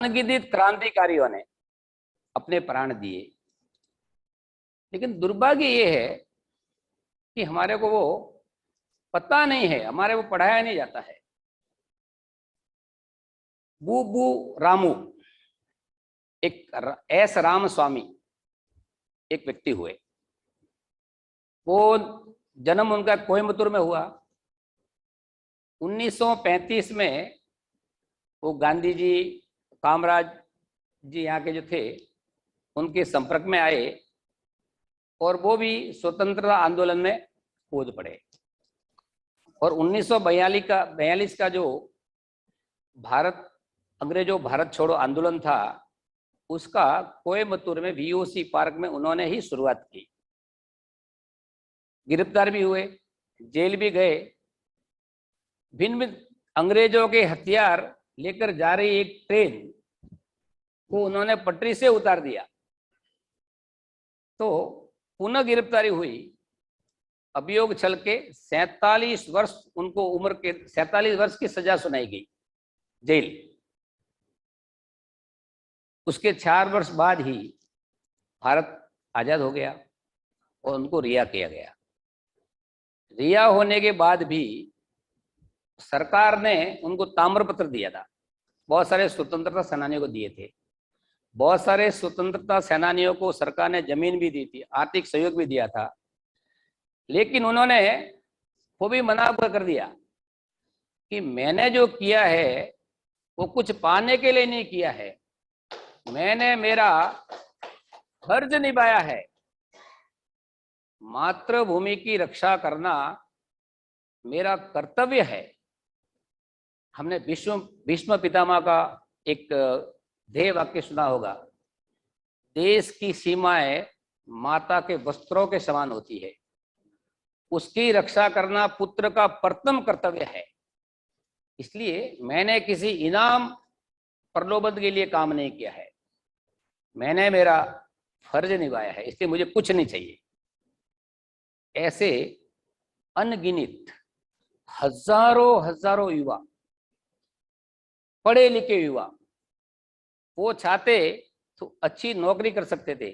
अनगिनत क्रांतिकारियों ने अपने प्राण दिए, लेकिन दुर्भाग्य ये है कि हमारे को वो पता नहीं है, हमारे को पढ़ाया नहीं जाता है। बूबू रामू, एक एस राम स्वामी एक व्यक्ति हुए। वो जन्म उनका कोयम्बतूर में हुआ। 1935 में वो गांधी जी, कामराज जी यहाँ के जो थे उनके संपर्क में आए और वो भी स्वतंत्रता आंदोलन में कूद पड़े। और 1942 का जो भारत अंग्रेजों भारत छोड़ो आंदोलन था, उसका कोयम्बतूर में वीओसी पार्क में उन्होंने ही शुरुआत की। गिरफ्तार भी हुए, जेल भी गए। भिन्न भिन्न अंग्रेजों के हथियार लेकर जा रही एक ट्रेन को उन्होंने पटरी से उतार दिया। तो पुनः गिरफ्तारी हुई। अभियोग छल के 47 वर्ष उनको उम्र के 47 वर्ष की सजा सुनाई गई जेल। उसके 4 वर्ष बाद ही भारत आजाद हो गया और उनको रिहा किया गया। रिहा होने के बाद भी सरकार ने उनको ताम्रपत्र दिया था, बहुत सारे स्वतंत्रता सेनानियों को दिए थे। बहुत सारे स्वतंत्रता सेनानियों को सरकार ने जमीन भी दी थी, आर्थिक सहयोग भी दिया था, लेकिन उन्होंने वो भी मना कर दिया कि मैंने जो किया है वो कुछ पाने के लिए नहीं किया है, मैंने मेरा फर्ज निभाया है। मातृभूमि की रक्षा करना मेरा कर्तव्य है। हमने भीष्म पितामह का एक ध्येय वाक्य सुना होगा, देश की सीमाएं माता के वस्त्रों के समान होती है, उसकी रक्षा करना पुत्र का प्रथम कर्तव्य है। इसलिए मैंने किसी इनाम प्रलोभन के लिए काम नहीं किया है, मैंने मेरा फर्ज निभाया है, इसलिए मुझे कुछ नहीं चाहिए। ऐसे अनगिनत हजारों युवा, पढ़े लिखे युवा, वो चाहते तो अच्छी नौकरी कर सकते थे,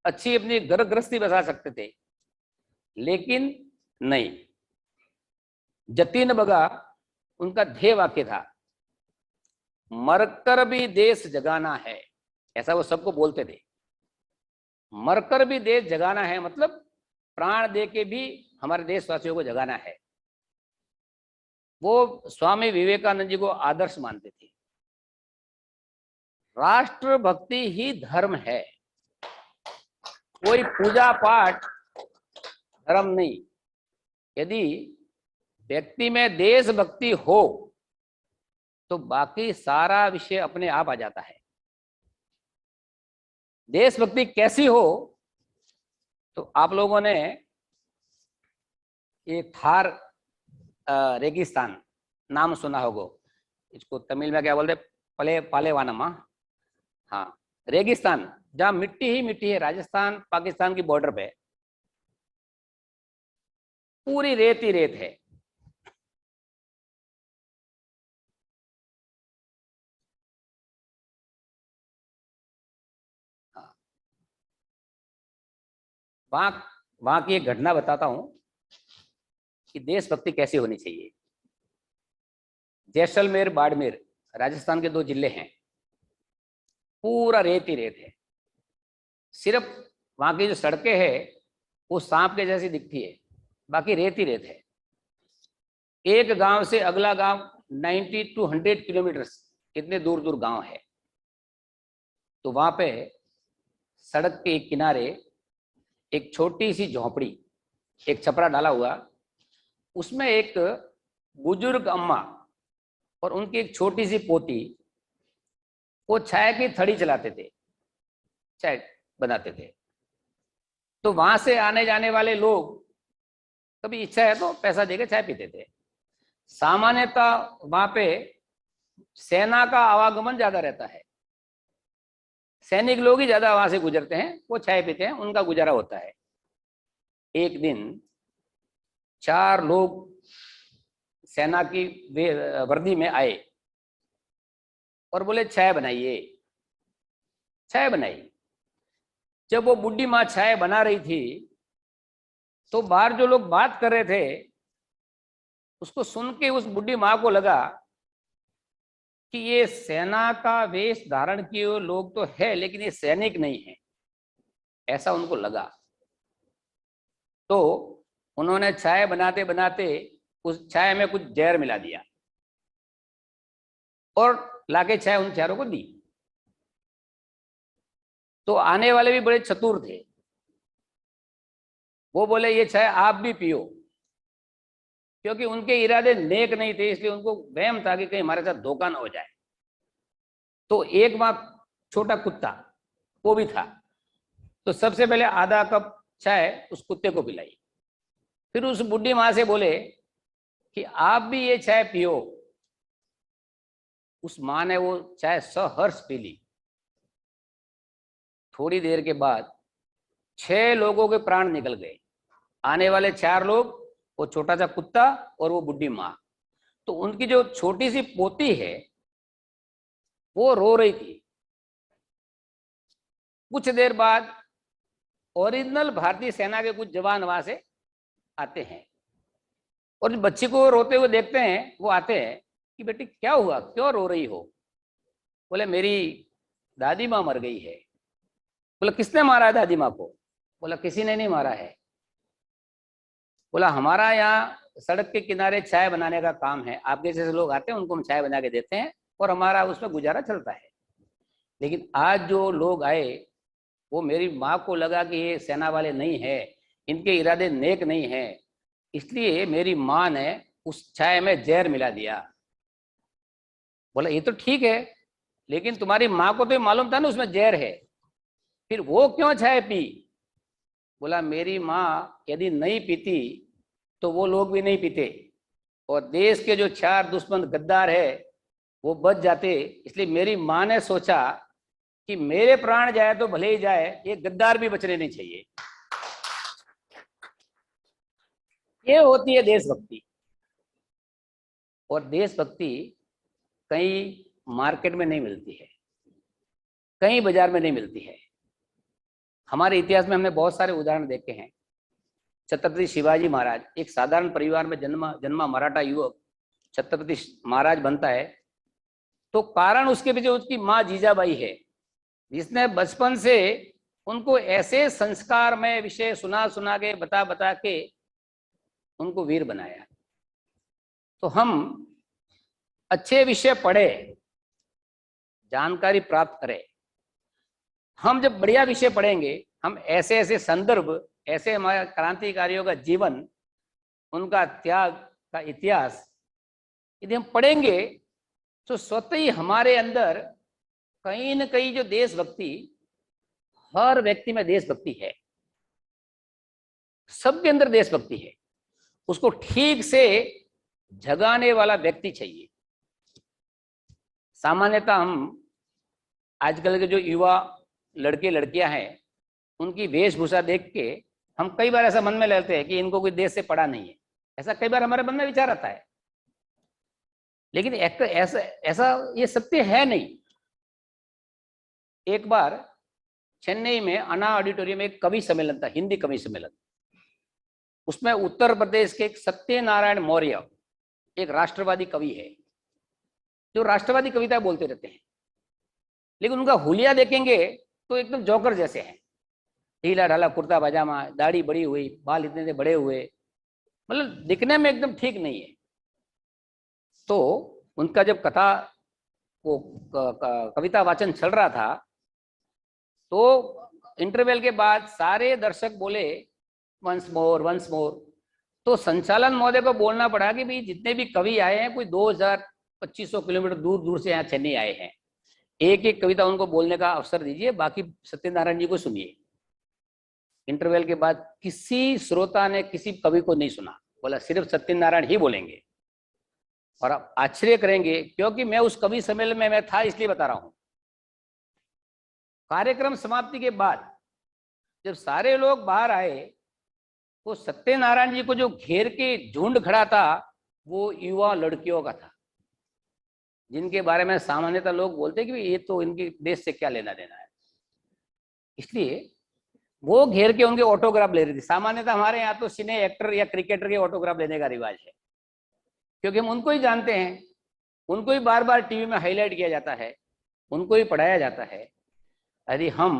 अच्छी अपनी घर गृहस्थी बसा सकते थे, लेकिन नहीं। जतीन बगा उनका ध्येय वाक्य था, मरकर भी देश जगाना है, ऐसा वो सबको बोलते थे। मरकर भी देश जगाना है मतलब प्राण दे के भी हमारे देशवासियों को जगाना है। वो स्वामी विवेकानंद जी को आदर्श मानते थे। राष्ट्रभक्ति ही धर्म है, कोई पूजा पाठ धर्म नहीं। यदि व्यक्ति में देशभक्ति हो तो बाकी सारा विषय अपने आप आ जाता है। देशभक्ति कैसी हो तो आप लोगों ने ये थार रेगिस्तान नाम सुना होगा, इसको तमिल में क्या बोलते, पालेवानम। हाँ, रेगिस्तान जहां मिट्टी ही मिट्टी है, राजस्थान पाकिस्तान की बॉर्डर पे पूरी रेत ही रेत है। हाँ, वहां की एक घटना बताता हूं कि देशभक्ति कैसी होनी चाहिए। जैसलमेर बाड़मेर राजस्थान के 2 जिले हैं, पूरा रेत ही रेत है। सिर्फ वहां की जो सड़कें हैं वो सांप के जैसी दिखती है, बाकी रेत ही रेत है। एक गांव से अगला गांव 90 to 100 किलोमीटर इतने दूर दूर गांव है। तो वहां पे सड़क के किनारे एक छोटी सी झोपड़ी, एक छपरा डाला हुआ, उसमें एक बुजुर्ग अम्मा और उनकी एक छोटी सी पोती वो चाय की थड़ी चलाते थे, चाय बनाते थे। तो वहां से आने जाने वाले लोग कभी इच्छा है तो पैसा देकर चाय पीते थे। सामान्यतः वहां पे सेना का आवागमन ज्यादा रहता है, सैनिक लोग ही ज्यादा वहां से गुजरते हैं, वो चाय पीते हैं, उनका गुजारा होता है। एक दिन 4 लोग सेना की वर्दी में आए और बोले चाय बनाइए। चाय बनाई। जब वो बुढ़ी माँ चाय बना रही थी तो बाहर जो लोग बात कर रहे थे उसको सुन के उस बुढ़ी माँ को लगा कि ये सेना का वेश धारण किए हुए लोग तो है लेकिन ये सैनिक नहीं है, ऐसा उनको लगा। तो उन्होंने चाय बनाते बनाते उस चाय में कुछ जहर मिला दिया और लाके चाय उन चारों को दी। तो आने वाले भी बड़े चतुर थे, वो बोले ये चाय आप भी पियो, क्योंकि उनके इरादे नेक नहीं थे, इसलिए उनको वहम था कि कहीं हमारे साथ धोखा न हो जाए। तो एक वहां छोटा कुत्ता वो भी था, तो सबसे पहले आधा कप चाय उस कुत्ते को पिलाई। फिर उस बुढ़ी माँ से बोले कि आप भी ये चाय पियो। उस माँ ने वो चाय सहर्ष पी ली। थोड़ी देर के बाद 6 लोगों के प्राण निकल गए। आने वाले 4 लोग, वो छोटा सा कुत्ता और वो बुढ़ी माँ। तो उनकी जो छोटी सी पोती है वो रो रही थी। कुछ देर बाद ओरिजिनल भारतीय सेना के कुछ जवान वहां से आते हैं और बच्ची को रोते हुए देखते हैं। वो आते हैं कि बेटी क्या हुआ, क्यों रो रही हो? बोले मेरी दादी माँ मर गई है। बोला किसने मारा है दादी माँ को? बोला किसी ने नहीं मारा है। बोला हमारा यहाँ सड़क के किनारे चाय बनाने का काम है, आपके जैसे लोग आते हैं उनको हम चाय बना के देते हैं और हमारा उसमें गुजारा चलता है। लेकिन आज जो लोग आए वो मेरी माँ को लगा कि ये सेना वाले नहीं है, इनके इरादे नेक नहीं है, इसलिए मेरी माँ ने उस चाय में जहर मिला दिया। बोला ये तो ठीक है, लेकिन तुम्हारी माँ को तो मालूम था ना उसमें जहर है, फिर वो क्यों चाय पी? बोला मेरी माँ यदि नहीं पीती तो वो लोग भी नहीं पीते और देश के जो 4 दुश्मन गद्दार है वो बच जाते। इसलिए मेरी माँ ने सोचा कि मेरे प्राण जाए तो भले ही जाए, ये गद्दार भी बचने नहीं चाहिए। ये होती है देशभक्ति। और देशभक्ति कहीं मार्केट में नहीं मिलती है, कहीं बाजार में नहीं मिलती है। हमारे इतिहास में हमने बहुत सारे उदाहरण देखे हैं। छत्रपति शिवाजी महाराज एक साधारण परिवार में जन्मा मराठा युवक छत्रपति महाराज बनता है, तो कारण उसके पीछे उसकी माँ जीजाबाई है, जिसने बचपन से उनको ऐसे संस्कार में विषय सुना सुना के बता बता के उनको वीर बनाया। तो हम अच्छे विषय पढ़े, जानकारी प्राप्त करें। हम जब बढ़िया विषय पढ़ेंगे, हम ऐसे ऐसे संदर्भ, ऐसे हमारे क्रांतिकारियों का जीवन, उनका त्याग का इतिहास यदि हम पढ़ेंगे तो स्वतः ही हमारे अंदर कहीं न कहीं जो देशभक्ति, हर व्यक्ति में देशभक्ति है, सबके अंदर देशभक्ति है, उसको ठीक से जगाने वाला व्यक्ति चाहिए। सामान्यतः हम आजकल के जो युवा लड़के लड़कियां हैं उनकी वेशभूषा देख के हम कई बार ऐसा मन में लेते हैं कि इनको कोई देश से पढ़ा नहीं है। ऐसा कई बार हमारे मन में विचार आता है, लेकिन ऐसा ऐसा ये सत्य है नहीं। एक बार चेन्नई में अन्ना ऑडिटोरियम में एक कवि सम्मेलन था, हिंदी कवि सम्मेलन। उसमें उत्तर प्रदेश के एक सत्यनारायण मौर्य एक राष्ट्रवादी कवि है, जो राष्ट्रवादी कविता बोलते रहते हैं, लेकिन उनका हुलिया देखेंगे तो एकदम जोकर जैसे हैं। ढीला ढाला कुर्ता पजामा, दाढ़ी बड़ी हुई, बाल इतने बड़े हुए, मतलब दिखने में एकदम ठीक नहीं है। तो उनका जब कथा वो कविता वाचन चल रहा था, तो इंटरवल के बाद सारे दर्शक बोले वंस मोर वंस मोर। तो संचालन महोदय को बोलना पड़ा कि भाई जितने भी कवि आए हैं कोई 2000-2500 किलोमीटर दूर दूर से यहाँ चेन्नई आए हैं, एक एक कविता उनको बोलने का अवसर दीजिए, बाकी सत्यनारायण जी को सुनिए। इंटरवल के बाद किसी श्रोता ने किसी कवि को नहीं सुना, बोला सिर्फ सत्यनारायण ही बोलेंगे। और आप आश्चर्य करेंगे, क्योंकि मैं उस कवि सम्मेलन में मैं था इसलिए बता रहा हूं। कार्यक्रम समाप्ति के बाद जब सारे लोग बाहर आए तो सत्यनारायण जी को जो घेर के झुंड खड़ा था वो युवा लड़कियों का था, जिनके बारे में सामान्यतः लोग बोलते हैं कि ये तो इनके देश से क्या लेना देना है। इसलिए वो घेर के उनके ऑटोग्राफ ले रही थी। सामान्यतः हमारे यहाँ तो सिने एक्टर या क्रिकेटर के ऑटोग्राफ लेने का रिवाज है, क्योंकि हम उनको ही जानते हैं, उनको ही बार बार टीवी में हाईलाइट किया जाता है, उनको ही पढ़ाया जाता है। यदि हम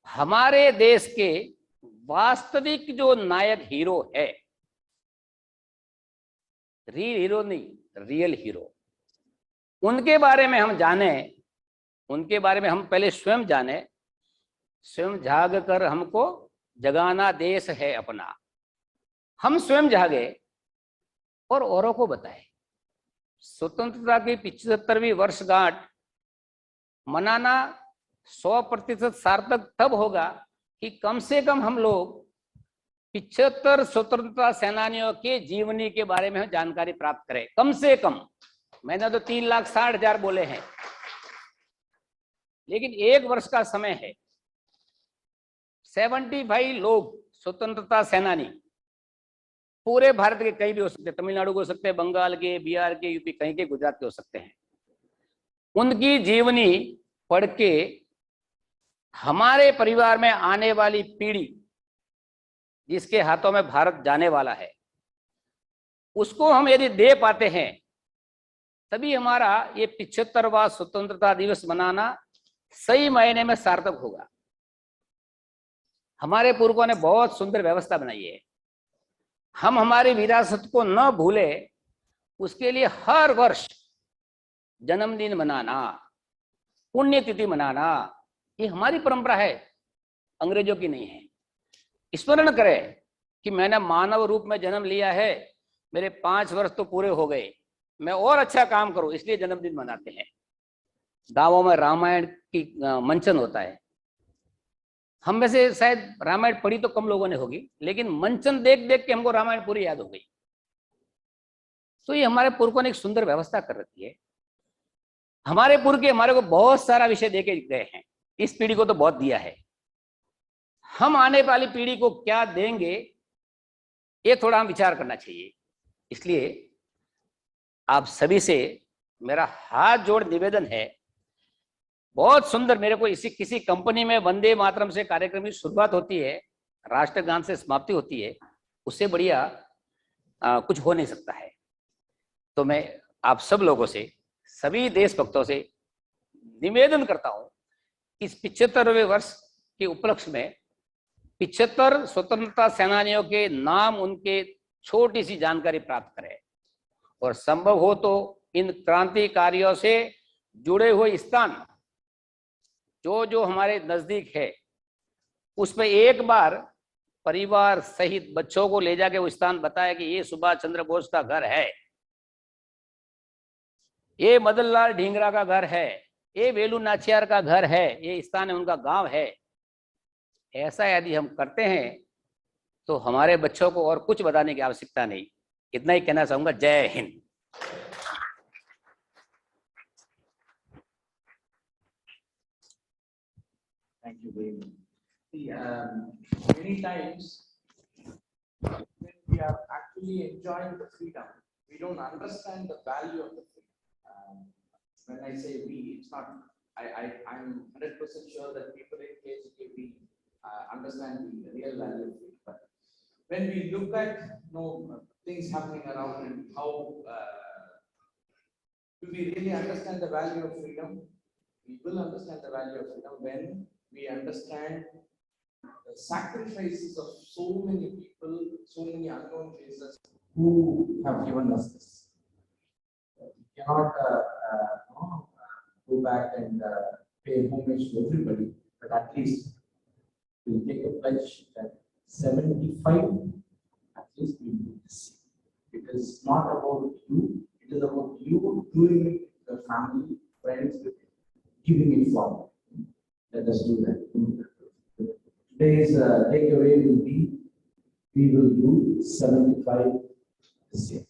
हमारे देश के वास्तविक जो नायक हीरो है, रियल हीरो नहीं, रियल हीरो, उनके बारे में हम जाने, उनके बारे में हम पहले स्वयं जाने, स्वयं जाग कर हमको जगाना देश है अपना, हम स्वयं जागे और औरों को बताएं। स्वतंत्रता की 75वीं वर्षगांठ मनाना 100% सार्थक तब होगा कि कम से कम हम लोग 75 स्वतंत्रता सेनानियों के जीवनी के बारे में जानकारी प्राप्त करें, कम से कम। मैंने तो 3,60,000 बोले हैं, लेकिन एक वर्ष का समय है। 75 लोग स्वतंत्रता सेनानी, पूरे भारत के कहीं भी हो सकते हैं, तमिलनाडु के हो सकते हैं, बंगाल के, बिहार के, यूपी, कहीं के, गुजरात के हो सकते हैं। उनकी जीवनी पढ़ के हमारे परिवार में आने वाली पीढ़ी, जिसके हाथों में भारत जाने वाला है, उसको हम यदि दे पाते हैं, तभी हमारा ये 75वां स्वतंत्रता दिवस मनाना सही मायने में सार्थक होगा। हमारे पूर्वजों ने बहुत सुंदर व्यवस्था बनाई है। हम हमारी विरासत को न भूले, उसके लिए हर वर्ष जन्मदिन मनाना, पुण्यतिथि मनाना, ये हमारी परंपरा है, अंग्रेजों की नहीं है। स्मरण करें कि मैंने मानव रूप में जन्म लिया है, मेरे 5 वर्ष तो पूरे हो गए, मैं और अच्छा काम करूं, इसलिए जन्मदिन मनाते हैं। गांवों में रामायण की मंचन होता है। हम में से शायद रामायण पढ़ी तो कम लोगों ने होगी, लेकिन मंचन देख देख के हमको रामायण पूरी याद हो गई। तो ये हमारे पूर्वजों ने एक सुंदर व्यवस्था कर रखी है। हमारे पूर्व के हमारे को बहुत सारा विषय देके गए हैं, इस पीढ़ी को तो बहुत दिया है। हम आने वाली पीढ़ी को क्या देंगे, ये थोड़ा हम विचार करना चाहिए। इसलिए आप सभी से मेरा हाथ जोड़ निवेदन है, बहुत सुंदर, मेरे को इसी किसी कंपनी में वंदे मातरम से कार्यक्रम की शुरुआत होती है, राष्ट्रगान से समाप्ति होती है, उससे बढ़िया कुछ हो नहीं सकता है। तो मैं आप सब लोगों से, सभी देशभक्तों से निवेदन करता हूं, इस 75वें वर्ष के उपलक्ष्य में 75 स्वतंत्रता सेनानियों के नाम, उनके छोटी सी जानकारी प्राप्त करें, और संभव हो तो इन क्रांतिकारियों से जुड़े हुए स्थान जो जो हमारे नजदीक है, उसमें एक बार परिवार सहित बच्चों को ले जाके वो स्थान बताया कि ये सुभाष चंद्र बोस का घर है, ये मदन लाल ढींगरा का घर है, ये वेलू नाचियार का घर है, ये स्थान है, उनका गांव है। ऐसा यदि हम करते हैं तो हमारे बच्चों को और कुछ बताने की आवश्यकता नहीं। इतना ही कहना चाहूंगा। जय Hind. Thank you very much. See, many times when we are actually enjoying the freedom, we don't understand the value of the freedom. When I say we, it's not. I'm 100% sure that people in KGKB understand the real value of freedom. But when we look at things happening around and how do we really understand the value of freedom? We will understand the value of freedom when we understand the sacrifices of so many people, so many unknown faces who have given us this. We cannot go back and pay homage to everybody, but at least we'll take a pledge that 75, at least we'll do this. It is not about you, it is about you doing it with your family, friends, giving it forward. Let us do that. Today's takeaway will be, we will do 75 this year.